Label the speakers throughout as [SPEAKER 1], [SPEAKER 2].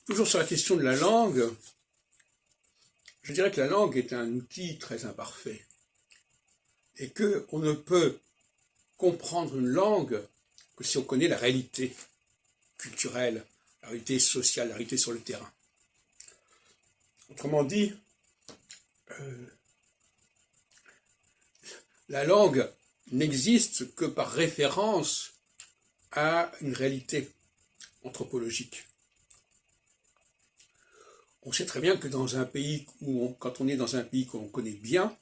[SPEAKER 1] Toujours sur la question de la langue, je dirais que la langue est un outil très imparfait et qu'on ne peut comprendre une langue que si on connaît la réalité culturelle, la réalité sociale, la réalité sur le terrain. Autrement dit, la langue n'existe que par référence à une réalité anthropologique. On sait très bien que dans un pays quand on est dans un pays qu'on connaît bien,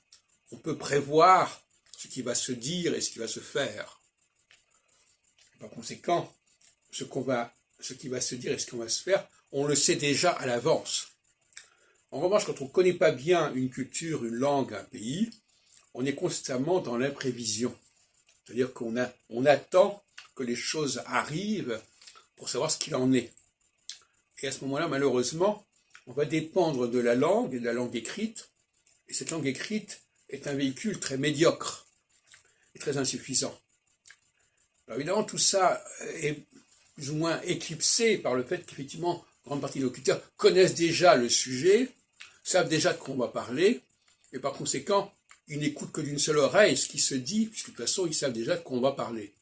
[SPEAKER 1] on peut prévoir ce qui va se dire et ce qui va se faire. Par conséquent, ce qui va se dire et ce qu'on va se faire, on le sait déjà à l'avance. En revanche, quand on ne connaît pas bien une culture, une langue, un pays, on est constamment dans l'imprévision. C'est-à-dire qu'on attend que les choses arrivent pour savoir ce qu'il en est. Et à ce moment-là, malheureusement, on va dépendre de la langue et de la langue écrite. Et cette langue écrite est un véhicule très médiocre et très insuffisant. Alors évidemment, tout ça est plus ou moins éclipsé par le fait qu'effectivement, une grande partie des locuteurs connaissent déjà le sujet, savent déjà de quoi on va parler, et par conséquent, ils n'écoutent que d'une seule oreille ce qui se dit, puisque de toute façon, ils savent déjà de quoi on va parler.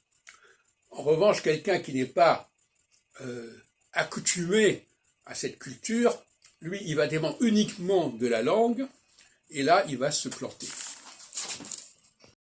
[SPEAKER 1] En revanche, quelqu'un qui n'est pas accoutumé à cette culture, lui, il va dépendre uniquement de la langue, et là, il va se planter.